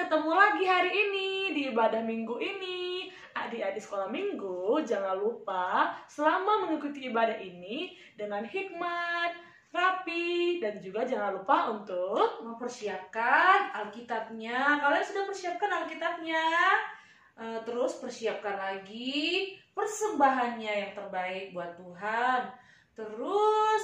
ketemu lagi hari ini di ibadah minggu ini. Adik-adik sekolah minggu, jangan lupa selama mengikuti ibadah ini dengan hikmat, rapi, dan juga jangan lupa untuk mempersiapkan Alkitabnya. Kalian sudah persiapkan Alkitabnya? Terus persiapkan lagi persembahannya yang terbaik buat Tuhan. Terus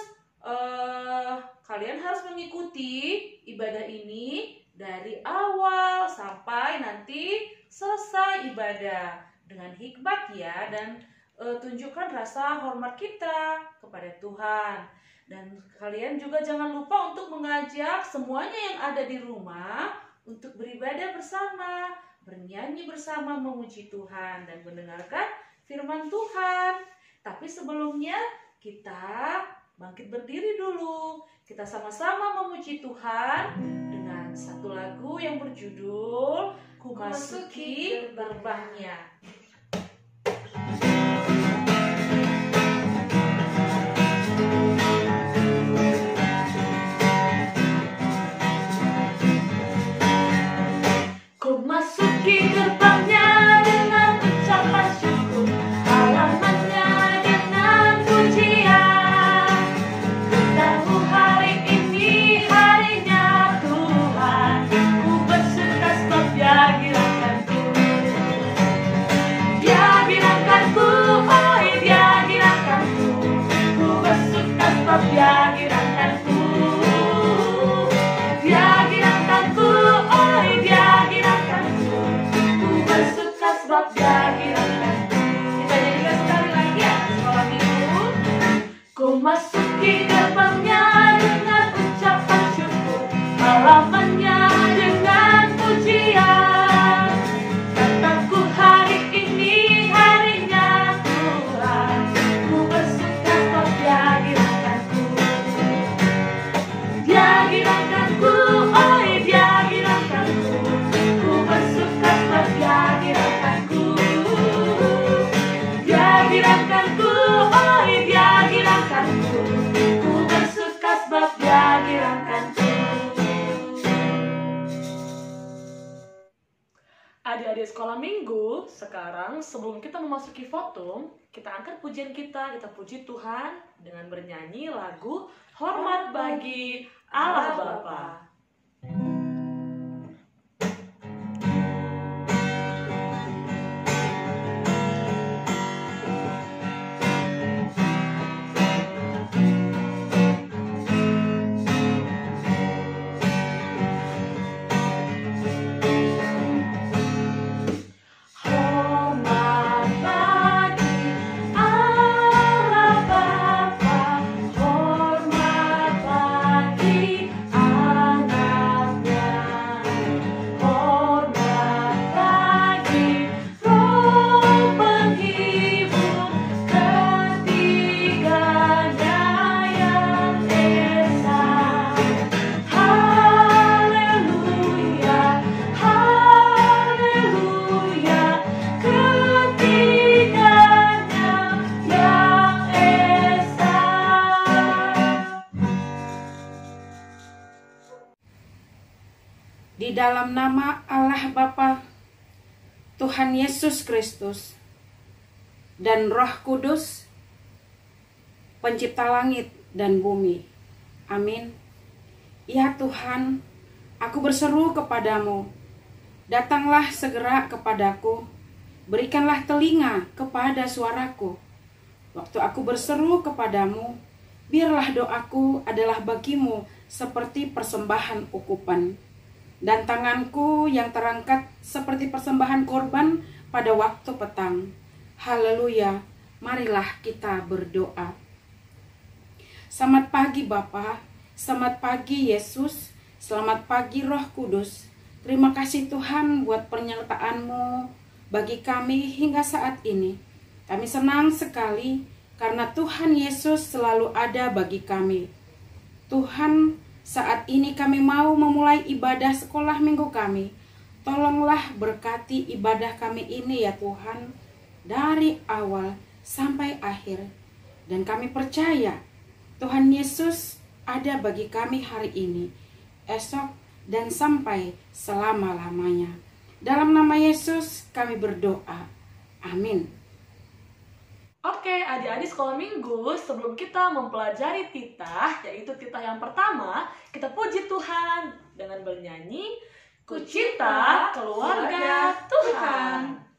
kalian harus mengikuti ibadah ini dari awal sampai nanti selesai ibadah dengan hikmat ya, dan tunjukkan rasa hormat kita kepada Tuhan. Dan kalian juga jangan lupa untuk mengajak semuanya yang ada di rumah untuk beribadah bersama, bernyanyi bersama, memuji Tuhan dan mendengarkan firman Tuhan. Tapi sebelumnya kita bangkit berdiri dulu. Kita sama-sama memuji Tuhan dengan satu lagu yang berjudul Ku Masuki Gerbangnya. Ku masuki gerbangnya dengan ucapan syukur, halamannya dengan pujian. Tahu hari ini harinya Tuhan, ku bersuka sebab Dia gerakanku. Dia gerakanku, oh Dia gerakanku. Ku bersuka sebab Dia gerakanku. Dia gerakanku, oh Dia gerakanku. Ku bersuka sebab Dia gerakanku. Kita nyanyikan sekali lagi ya, sekolah minggu. Ku masuki gerbangnya dengan ucapan syukur, halamannya dengan pujian. Kataku hari ini harinya Tuhan, ku bersuka sebab Dia gerakanku. Dia gerakanku, oh Dia gerakanku. Ku bersuka sebab Dia gerakanku. Dia gerakanku, oh Dia gerakanku. Ku bersuka sebab Dia gerakanku. Adik-adik sekolah minggu, sekarang sebelum kita memasuki foto, kita angkat pujian kita puji Tuhan dengan bernyanyi lagu Hormat bagi Allah Bapa. Hormat bagi Allah Bapa, hormat bagi anaknya, hormat bagi Roh penghibur ketiganya yang esa. Haleluya, haleluya, ketiganya yang esa. Di dalam nama Allah Bapa, Tuhan Yesus Kristus, dan Roh Kudus, Pencipta langit dan bumi. Amin. Ya Tuhan, aku berseru kepadamu, datanglah segera kepadaku, berikanlah telinga kepada suaraku. Waktu aku berseru kepadamu, biarlah doaku adalah bagimu seperti persembahan ukupan, dan tanganku yang terangkat seperti persembahan korban pada waktu petang. Haleluya, marilah kita berdoa. Selamat pagi Bapa, selamat pagi Yesus, selamat pagi Roh Kudus. Terima kasih Tuhan buat penyertaan-Mu bagi kami hingga saat ini. Kami senang sekali karena Tuhan Yesus selalu ada bagi kami. Tuhan, saat ini kami mau memulai ibadah sekolah minggu kami. Tolonglah berkati ibadah kami ini ya Tuhan, dari awal sampai akhir. Dan kami percaya Tuhan Yesus ada bagi kami hari ini, esok, dan sampai selama-lamanya. Dalam nama Yesus kami berdoa. Amin. Oke, adik-adik sekolah minggu, sebelum kita mempelajari titah, yaitu titah yang pertama, kita puji Tuhan dengan bernyanyi, Ku Cinta Keluarga Tuhan.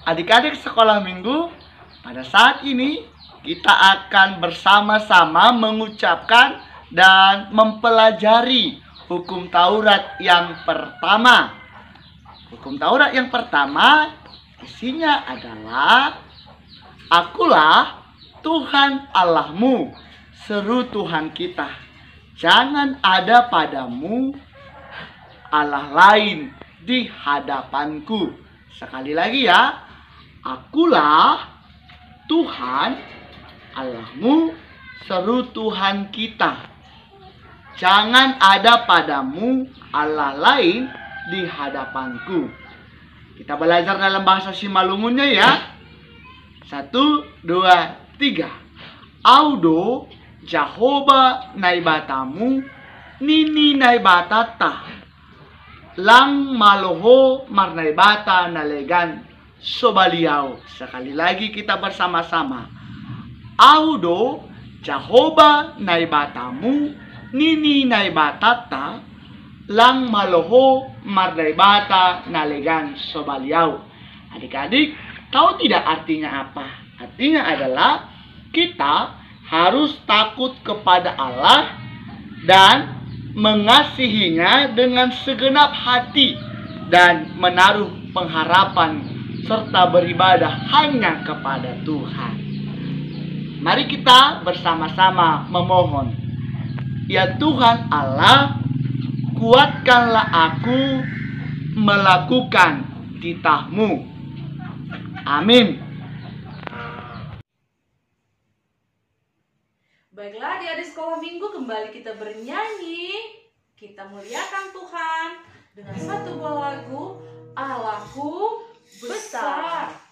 Adik-adik sekolah minggu, pada saat ini kita akan bersama-sama mengucapkan dan mempelajari hukum Taurat yang pertama. Hukum Taurat yang pertama isinya adalah, Akulah Tuhan Allahmu, seru Tuhan kita. Jangan ada padamu Allah lain di hadapanku. Sekali lagi ya. Akulah Tuhan Allahmu, seru Tuhan kita. Jangan ada padamu Allah lain di hadapanku. Kita belajar dalam bahasa Simalungunnya ya. 1, 2, 3. Audo Jahoba naibatamu, nini naibatata. Lang maloho marnaibata nalegan sobaliau. Sekali lagi kita bersama-sama. Audo Jahoba naibatamu, nini naibatata. Lang maloho marnaibata nalegan sobaliau. Adik-adik, tahu tidak artinya apa? Artinya adalah kita harus takut kepada Allah dan mengasihinya dengan segenap hati dan menaruh pengharapan serta beribadah hanya kepada Tuhan. Mari kita bersama-sama memohon. Ya Tuhan Allah, kuatkanlah aku melakukan titah-Mu. Amin. Baiklah, adik-adik sekolah minggu, kembali kita bernyanyi. Kita muliakan Tuhan dengan satu buah lagu, Allahku besar.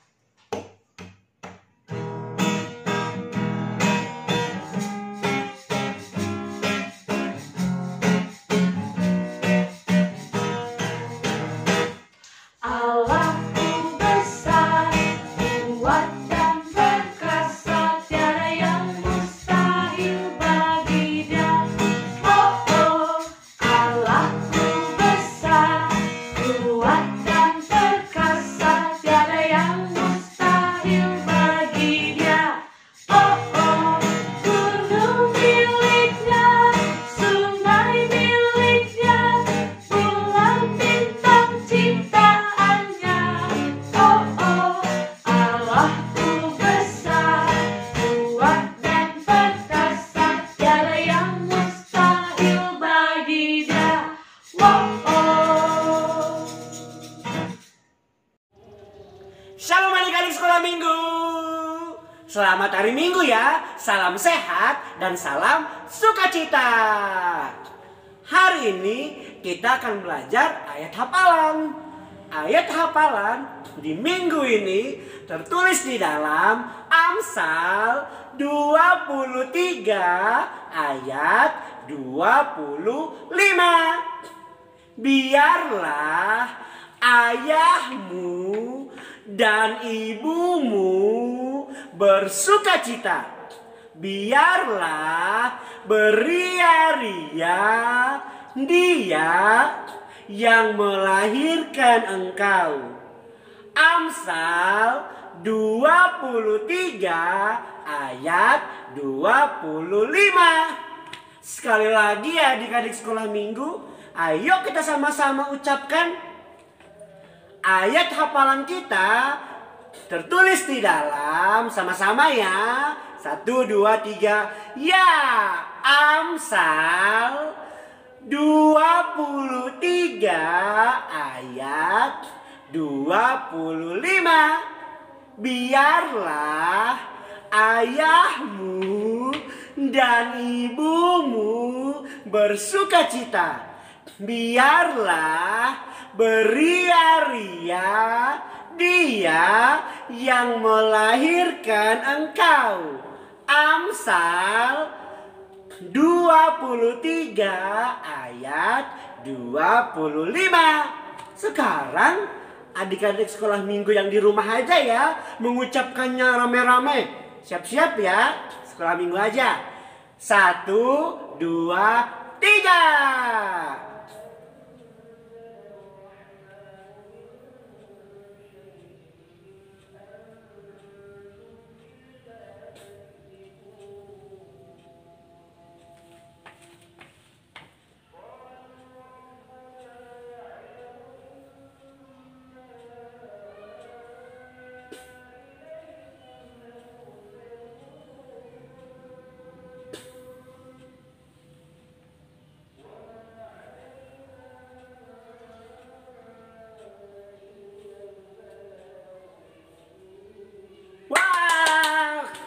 Shalom adik-adik sekolah minggu. Selamat hari Minggu ya. Salam sehat dan salam sukacita. Hari ini kita akan belajar ayat hafalan. Ayat hafalan di minggu ini tertulis di dalam Amsal 23 ayat 25. Biarlah ayahmu dan ibumu bersukacita. Biarlah beria-ria dia yang melahirkan engkau. Amsal 23 ayat 25. Sekali lagi ya adik-adik sekolah minggu, ayo kita sama-sama ucapkan ayat hafalan kita tertulis di dalam, sama-sama ya. 1, 2, 3. Ya, Amsal 23 ayat 25. Biarlah ayahmu dan ibumu bersukacita. Biarlah beria-ria dia yang melahirkan engkau. Amsal 23 ayat 25. Sekarang adik-adik sekolah minggu yang di rumah aja ya, mengucapkannya rame-rame. Siap-siap ya, sekolah minggu aja. 1, 2, 3.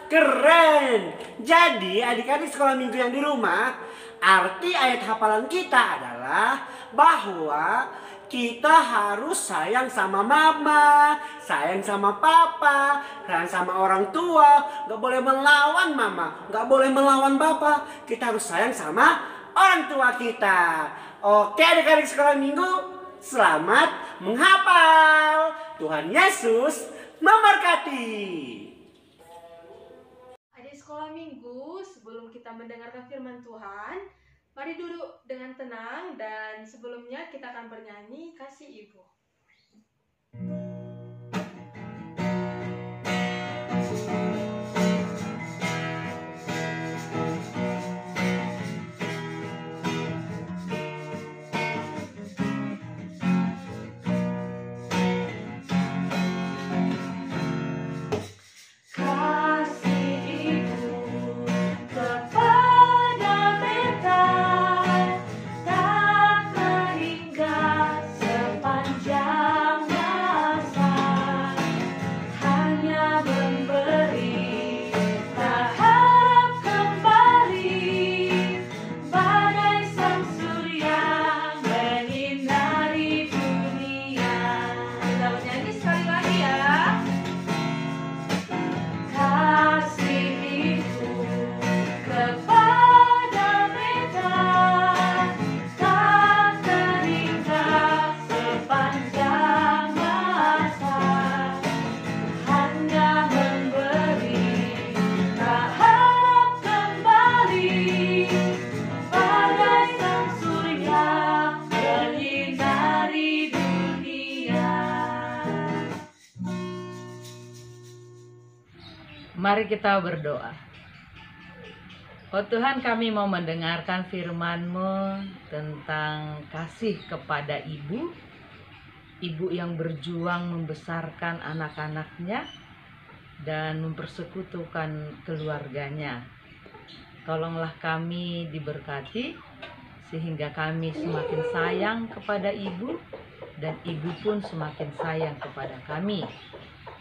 Keren! Jadi adik-adik sekolah minggu yang di rumah, arti ayat hafalan kita adalah bahwa kita harus sayang sama mama, sayang sama papa, sayang sama orang tua. Gak boleh melawan mama, gak boleh melawan papa. Kita harus sayang sama orang tua kita. Oke adik-adik sekolah minggu, selamat menghafal. Tuhan Yesus memberkati. Sekolah minggu, sebelum kita mendengarkan firman Tuhan, mari duduk dengan tenang dan sebelumnya kita akan bernyanyi Kasih Ibu. Mari kita berdoa. Oh Tuhan, kami mau mendengarkan firman-Mu tentang kasih kepada ibu yang berjuang membesarkan anak-anaknya dan mempersekutukan keluarganya. Tolonglah kami diberkati sehingga kami semakin sayang kepada ibu dan ibu pun semakin sayang kepada kami.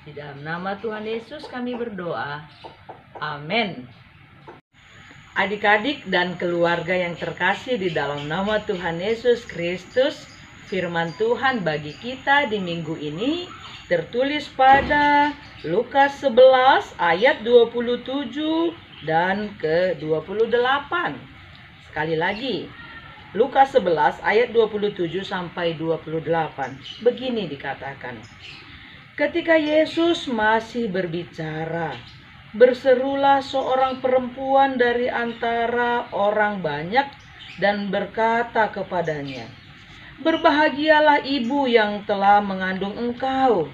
Di dalam nama Tuhan Yesus kami berdoa. Amin. Adik-adik dan keluarga yang terkasih di dalam nama Tuhan Yesus Kristus, firman Tuhan bagi kita di minggu ini tertulis pada Lukas 11 ayat 27 dan ke-28. Sekali lagi, Lukas 11 ayat 27 sampai 28. Begini dikatakan. Ketika Yesus masih berbicara, berserulah seorang perempuan dari antara orang banyak dan berkata kepadanya, "Berbahagialah ibu yang telah mengandung engkau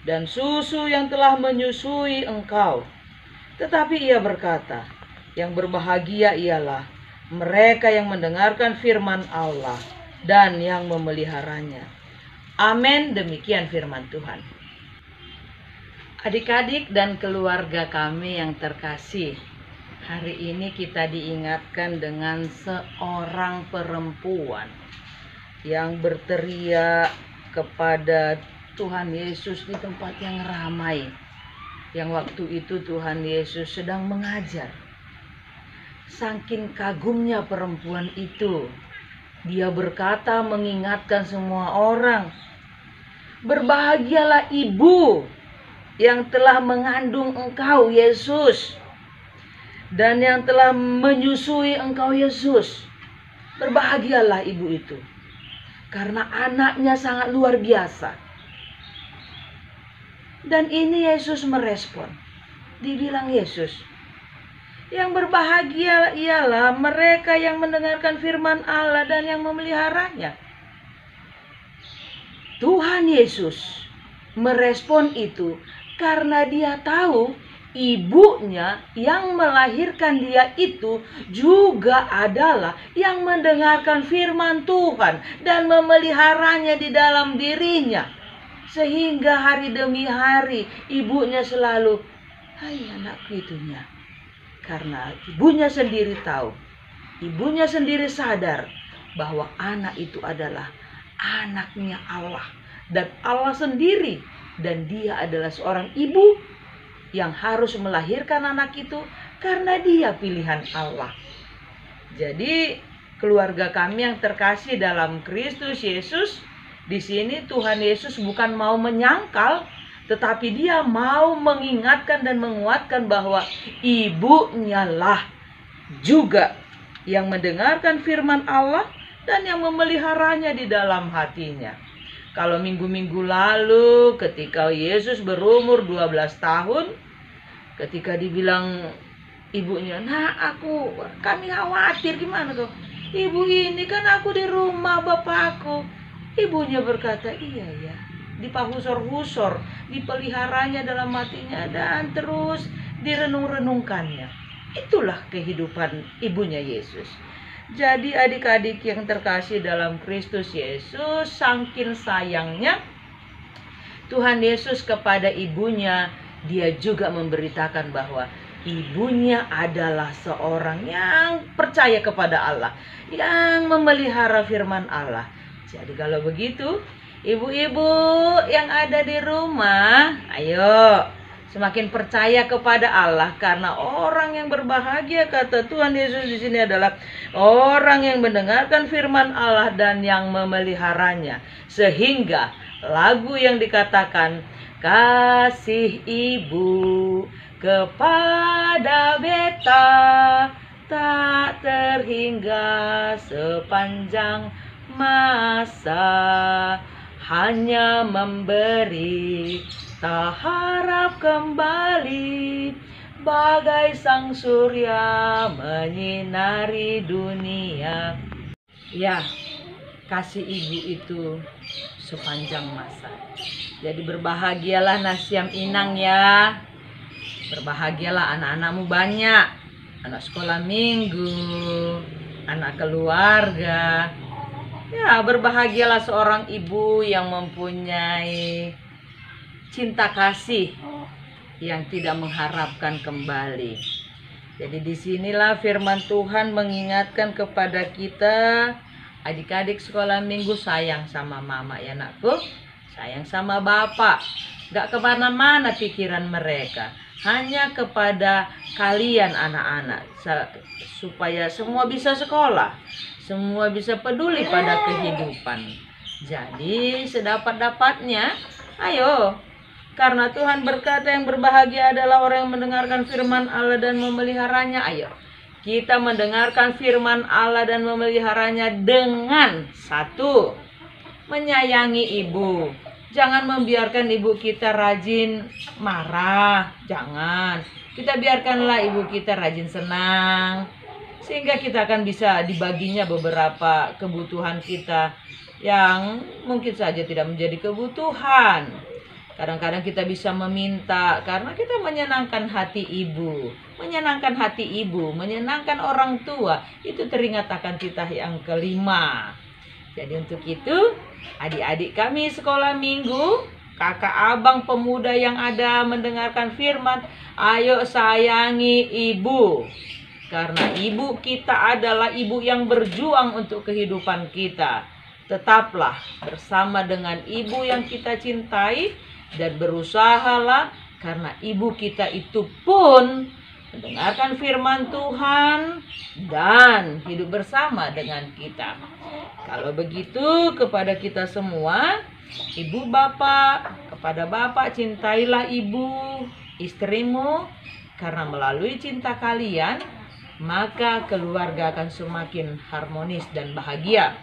dan susu yang telah menyusui engkau." Tetapi ia berkata, "Yang berbahagia ialah mereka yang mendengarkan firman Allah dan yang memeliharanya." Amin. Demikian firman Tuhan. Adik-adik dan keluarga kami yang terkasih, hari ini kita diingatkan dengan seorang perempuan yang berteriak kepada Tuhan Yesus di tempat yang ramai. Yang waktu itu Tuhan Yesus sedang mengajar. Saking kagumnya perempuan itu, dia berkata mengingatkan semua orang, "Berbahagialah ibu yang telah mengandung engkau Yesus dan yang telah menyusui engkau Yesus." Berbahagialah ibu itu karena anaknya sangat luar biasa. Dan ini Yesus merespon. Dibilang Yesus, yang berbahagia ialah mereka yang mendengarkan firman Allah dan yang memeliharanya. Tuhan Yesus merespon itu karena dia tahu ibunya yang melahirkan dia itu juga adalah yang mendengarkan firman Tuhan dan memeliharanya di dalam dirinya. Sehingga hari demi hari ibunya selalu, "Hai anakku itunya." Karena ibunya sendiri tahu, ibunya sendiri sadar bahwa anak itu adalah anaknya Allah dan Allah sendiri. Dan dia adalah seorang ibu yang harus melahirkan anak itu karena dia pilihan Allah. Jadi keluarga kami yang terkasih dalam Kristus Yesus, di sini Tuhan Yesus bukan mau menyangkal, tetapi dia mau mengingatkan dan menguatkan bahwa ibunya lah juga yang mendengarkan firman Allah dan yang memeliharanya di dalam hatinya. Kalau minggu-minggu lalu ketika Yesus berumur 12 tahun, ketika dibilang ibunya, kami khawatir, gimana tuh? Ibu ini kan aku di rumah bapakku. Ibunya berkata, iya ya, dipahusor-husor, dipeliharanya dalam hatinya dan terus direnung-renungkannya. Itulah kehidupan ibunya Yesus. Jadi adik-adik yang terkasih dalam Kristus Yesus, saking sayangnya Tuhan Yesus kepada ibunya, dia juga memberitakan bahwa ibunya adalah seorang yang percaya kepada Allah, yang memelihara firman Allah. Jadi kalau begitu, ibu-ibu yang ada di rumah, ayo semakin percaya kepada Allah, karena orang yang berbahagia, kata Tuhan Yesus di sini, adalah orang yang mendengarkan firman Allah dan yang memeliharanya. Sehingga lagu yang dikatakan, kasih ibu kepada beta tak terhingga sepanjang masa, hanya memberi tak harap kembali, bagai sang surya menyinari dunia. Ya, kasih ibu itu sepanjang masa. Jadi berbahagialah Nasyam Inang ya. Berbahagialah anak-anakmu banyak, anak sekolah minggu, anak keluarga. Ya, berbahagialah seorang ibu yang mempunyai cinta kasih yang tidak mengharapkan kembali. Jadi disinilah firman Tuhan mengingatkan kepada kita, adik-adik sekolah minggu, sayang sama mama ya nakku, sayang sama bapak. Gak kemana-mana pikiran mereka, hanya kepada kalian anak-anak, supaya semua bisa sekolah, semua bisa peduli pada kehidupan. Jadi sedapat-dapatnya, ayo. Karena Tuhan berkata yang berbahagia adalah orang yang mendengarkan firman Allah dan memeliharanya. Ayo, kita mendengarkan firman Allah dan memeliharanya dengan satu, menyayangi ibu. Jangan membiarkan ibu kita rajin marah, jangan. Kita biarkanlah ibu kita rajin senang, sehingga kita akan bisa dibaginya beberapa kebutuhan kita yang mungkin saja tidak menjadi kebutuhan. Kadang-kadang kita bisa meminta karena kita menyenangkan hati ibu. Menyenangkan hati ibu, menyenangkan orang tua, itu teringat akan titah yang kelima. Jadi untuk itu, adik-adik kami sekolah minggu, kakak abang pemuda yang ada mendengarkan firman, ayo sayangi ibu. Karena ibu kita adalah ibu yang berjuang untuk kehidupan kita. Tetaplah bersama dengan ibu yang kita cintai dan berusahalah, karena ibu kita itu pun mendengarkan firman Tuhan dan hidup bersama dengan kita. Kalau begitu, kepada kita semua, ibu bapak, kepada bapak, cintailah ibu, istrimu, karena melalui cinta kalian, maka keluarga akan semakin harmonis dan bahagia.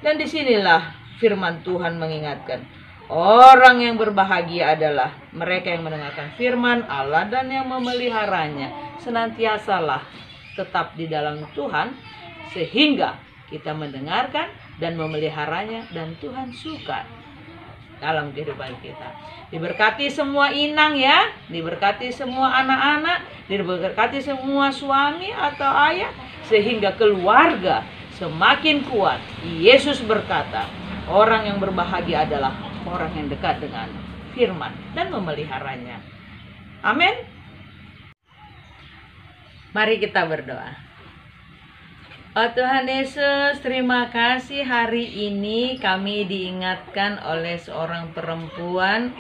Dan disinilah firman Tuhan mengingatkan, orang yang berbahagia adalah mereka yang mendengarkan firman Allah dan yang memeliharanya. Senantiasalah tetap di dalam Tuhan, sehingga kita mendengarkan dan memeliharanya, dan Tuhan suka dalam kehidupan kita. Diberkati semua inang ya, diberkati semua anak-anak, diberkati semua suami atau ayah, sehingga keluarga semakin kuat. Yesus berkata, orang yang berbahagia adalah orang yang dekat dengan firman dan memeliharanya. Amin. Mari kita berdoa. Oh Tuhan Yesus, terima kasih hari ini kami diingatkan oleh seorang perempuan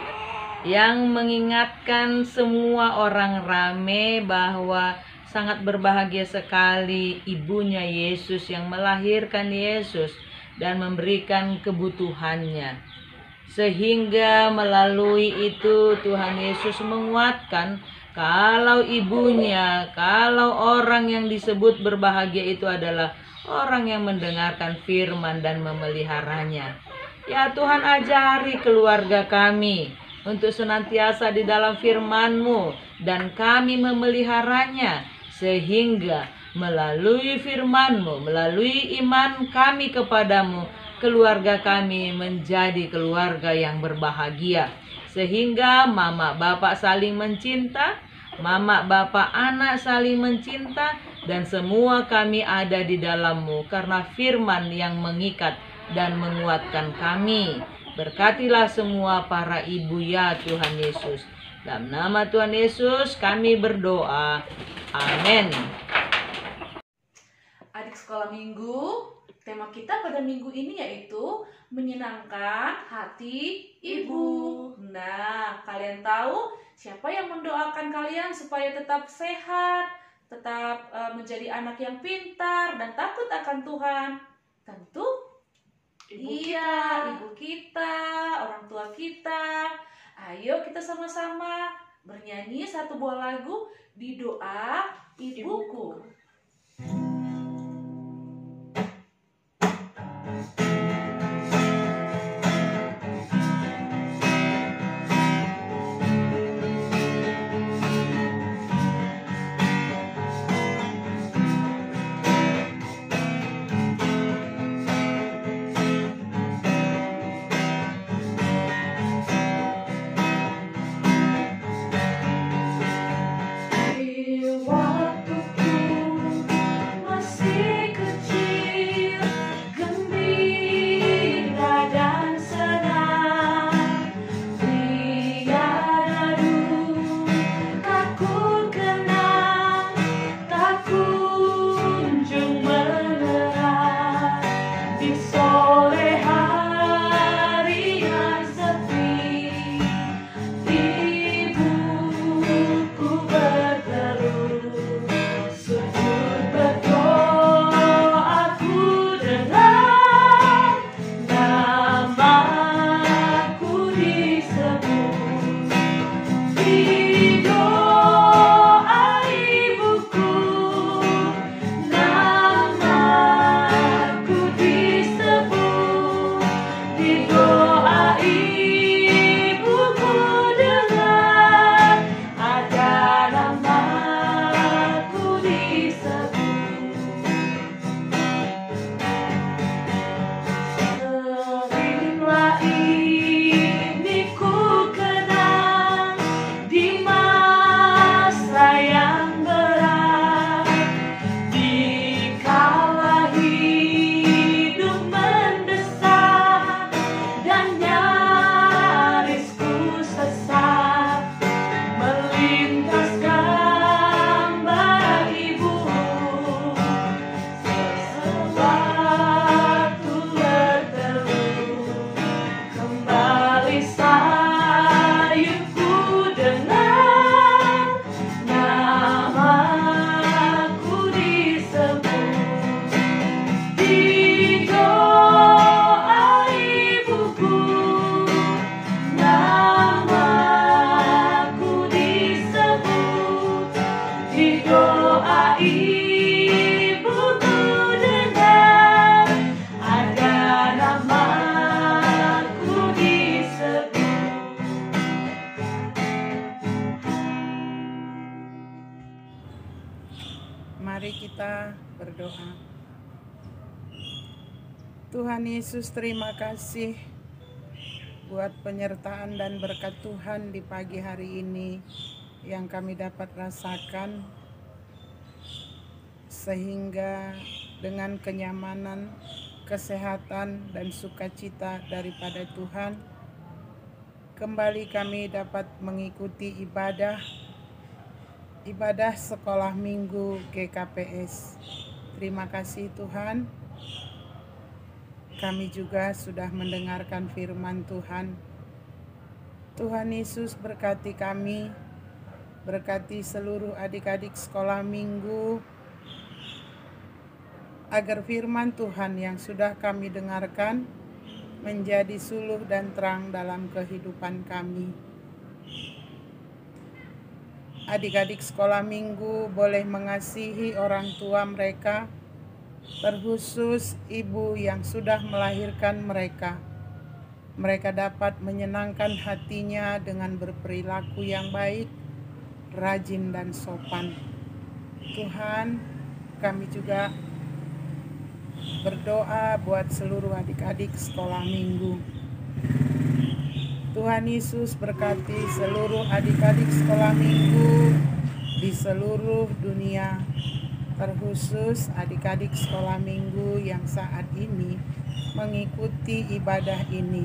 yang mengingatkan semua orang ramai bahwa sangat berbahagia sekali ibunya Yesus yang melahirkan Yesus dan memberikan kebutuhannya. Sehingga melalui itu Tuhan Yesus menguatkan kalau ibunya, kalau orang yang disebut berbahagia itu adalah orang yang mendengarkan firman dan memeliharanya. Ya Tuhan, ajari keluarga kami untuk senantiasa di dalam firman-Mu dan kami memeliharanya, sehingga melalui firman-Mu, melalui iman kami kepadamu, keluarga kami menjadi keluarga yang berbahagia. Sehingga mama bapak saling mencinta, mama bapak anak saling mencinta, dan semua kami ada di dalam-Mu karena firman yang mengikat dan menguatkan kami. Berkatilah semua para ibu ya Tuhan Yesus. Dalam nama Tuhan Yesus kami berdoa. Amin. Adik sekolah minggu, tema kita pada minggu ini yaitu menyenangkan hati ibu. Nah, kalian tahu siapa yang mendoakan kalian supaya tetap sehat, tetap menjadi anak yang pintar dan takut akan Tuhan? Tentu ibu kita, orang tua kita. Ayo kita sama-sama bernyanyi satu buah lagu di doa ibuku. Waktuku masih Mari kita berdoa. Tuhan Yesus, terima kasih buat penyertaan dan berkat Tuhan di pagi hari ini yang kami dapat rasakan, sehingga dengan kenyamanan, kesehatan, dan sukacita daripada Tuhan, kembali kami dapat mengikuti ibadah sekolah minggu GKPS. Terima kasih Tuhan. Kami juga sudah mendengarkan firman Tuhan. Tuhan Yesus berkati kami, berkati seluruh adik-adik sekolah minggu, agar firman Tuhan yang sudah kami dengarkan menjadi suluh dan terang dalam kehidupan kami. Adik-adik sekolah minggu boleh mengasihi orang tua mereka, terkhusus ibu yang sudah melahirkan mereka. Mereka dapat menyenangkan hatinya dengan berperilaku yang baik, rajin dan sopan. Tuhan, kami juga berdoa buat seluruh adik-adik sekolah minggu. Tuhan Yesus berkati seluruh adik-adik sekolah minggu di seluruh dunia, terkhusus adik-adik sekolah minggu yang saat ini mengikuti ibadah ini.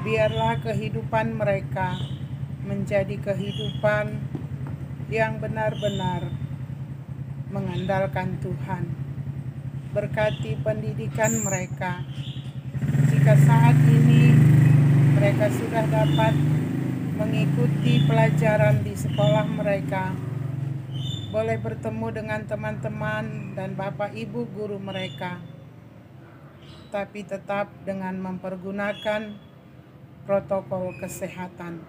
Biarlah kehidupan mereka menjadi kehidupan yang benar-benar mengandalkan Tuhan. Berkati pendidikan mereka. Jika saat ini mereka sudah dapat mengikuti pelajaran di sekolah mereka, boleh bertemu dengan teman-teman dan bapak ibu guru mereka, tapi tetap dengan mempergunakan protokol kesehatan.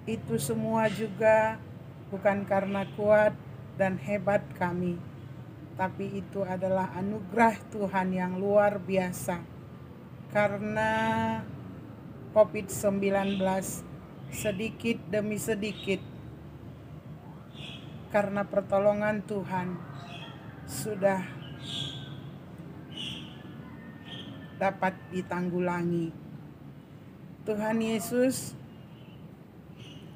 Itu semua juga bukan karena kuat dan hebat kami, tapi itu adalah anugerah Tuhan yang luar biasa. Karena COVID-19 sedikit demi sedikit, karena pertolongan Tuhan sudah dapat ditanggulangi. Tuhan Yesus,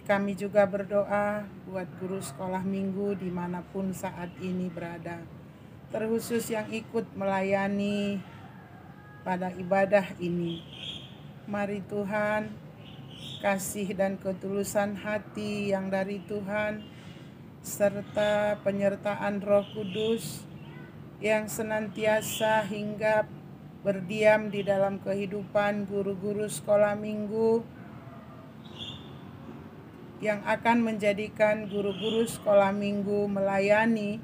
kami juga berdoa buat guru sekolah minggu dimanapun saat ini berada, terkhusus yang ikut melayani pada ibadah ini. Mari Tuhan, kasih dan ketulusan hati yang dari Tuhan, serta penyertaan Roh Kudus yang senantiasa hinggap berdiam di dalam kehidupan guru-guru sekolah minggu, yang akan menjadikan guru-guru sekolah minggu melayani,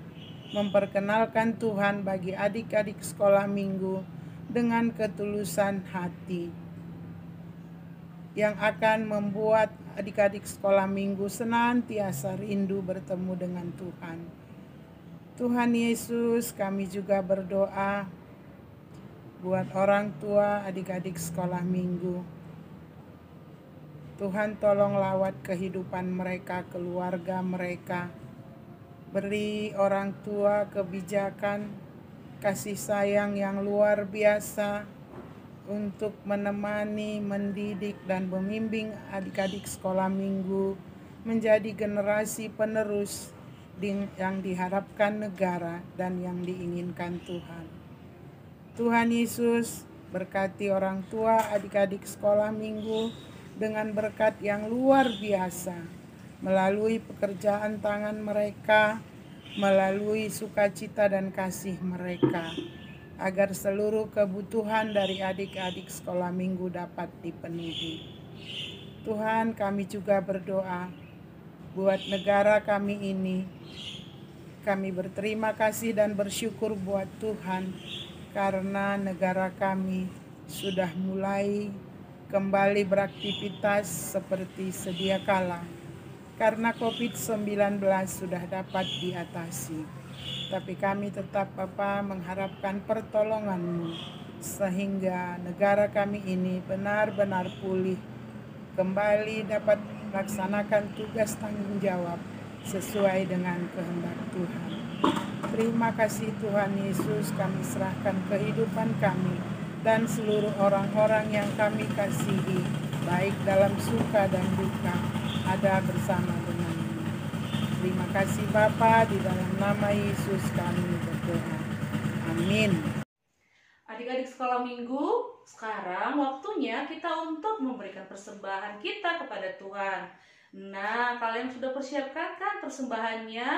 memperkenalkan Tuhan bagi adik-adik sekolah minggu dengan ketulusan hati, yang akan membuat adik-adik sekolah minggu senantiasa rindu bertemu dengan Tuhan. Tuhan Yesus, kami juga berdoa buat orang tua adik-adik sekolah minggu. Tuhan, tolong lawat kehidupan mereka, keluarga mereka. Beri orang tua kebijakan, kasih sayang yang luar biasa untuk menemani, mendidik, dan membimbing adik-adik sekolah minggu menjadi generasi penerus yang diharapkan negara dan yang diinginkan Tuhan. Tuhan Yesus, berkati orang tua adik-adik sekolah minggu dengan berkat yang luar biasa melalui pekerjaan tangan mereka, melalui sukacita dan kasih mereka, agar seluruh kebutuhan dari adik-adik sekolah minggu dapat dipenuhi. Tuhan, kami juga berdoa buat negara kami ini. Kami berterima kasih dan bersyukur buat Tuhan, karena negara kami sudah mulai kembali beraktivitas seperti sedia kala, karena COVID-19 sudah dapat diatasi. Tapi kami tetap Bapa mengharapkan pertolongan-Mu, sehingga negara kami ini benar-benar pulih, kembali dapat melaksanakan tugas tanggung jawab sesuai dengan kehendak Tuhan. Terima kasih Tuhan Yesus, kami serahkan kehidupan kami dan seluruh orang-orang yang kami kasihi, baik dalam suka dan duka, ada bersama denganmu. Terima kasih Bapa, di dalam nama Yesus kami berdoa. Amin. Adik-adik sekolah minggu, sekarang waktunya kita untuk memberikan persembahan kita kepada Tuhan. Nah, kalian sudah persiapkan kan persembahannya?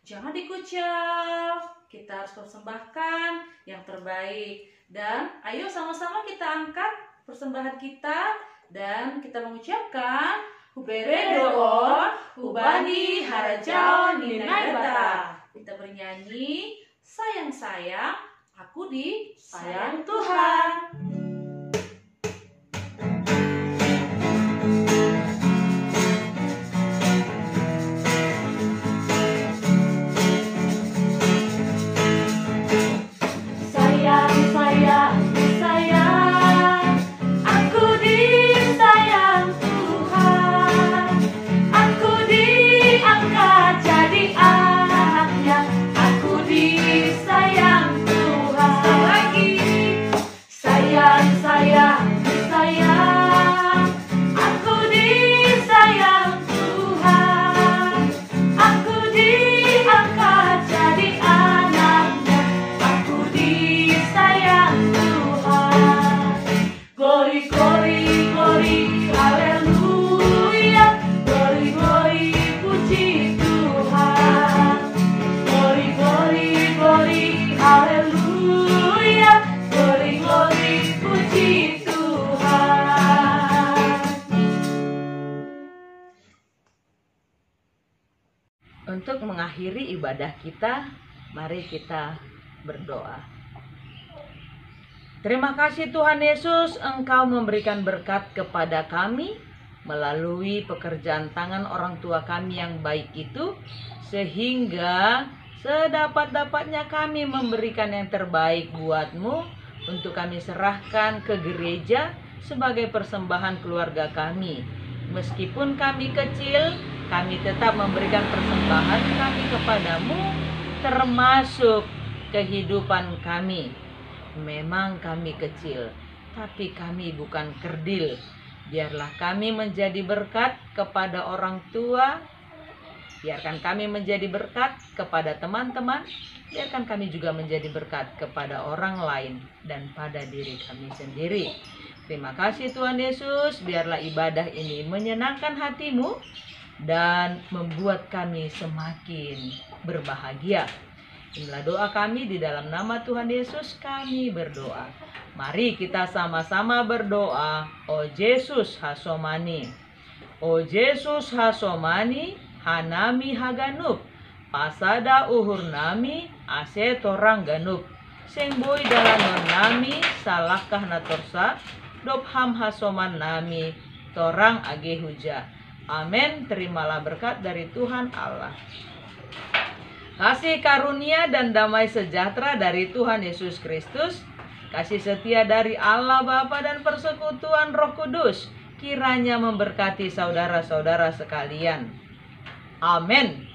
Jangan dikucil, kita harus persembahkan yang terbaik. Dan ayo sama-sama kita angkat persembahan kita dan kita mengucapkan Hubere doon, hubani harajao ninai bata. Kita bernyanyi, sayang-sayang, aku disayang Tuhan. Untuk mengakhiri ibadah kita, mari kita berdoa. Terima kasih Tuhan Yesus, Engkau memberikan berkat kepada kami melalui pekerjaan tangan orang tua kami yang baik itu, sehingga sedapat-dapatnya kami memberikan yang terbaik buat-Mu untuk kami serahkan ke gereja sebagai persembahan keluarga kami. Meskipun kami kecil, kami tetap memberikan persembahan kami kepadamu, termasuk kehidupan kami. Memang kami kecil, tapi kami bukan kerdil. Biarlah kami menjadi berkat kepada orang tua. Biarkan kami menjadi berkat kepada teman-teman. Biarkan kami juga menjadi berkat kepada orang lain dan pada diri kami sendiri. Terima kasih Tuhan Yesus. Biarlah ibadah ini menyenangkan hati-Mu dan membuat kami semakin berbahagia. Inilah doa kami di dalam nama Tuhan Yesus kami berdoa. Mari kita sama-sama berdoa. O Yesus hasomani, O Yesus hasomani, hanami haganup, pasada uhur nami, ase torang ganup, sengboi dalanon nami, salahkah natorsa, dopham hasoman nami, torang age huja. Amin. Terimalah berkat dari Tuhan Allah. Kasih karunia dan damai sejahtera dari Tuhan Yesus Kristus, kasih setia dari Allah Bapa dan persekutuan Roh Kudus kiranya memberkati saudara-saudara sekalian. Amin.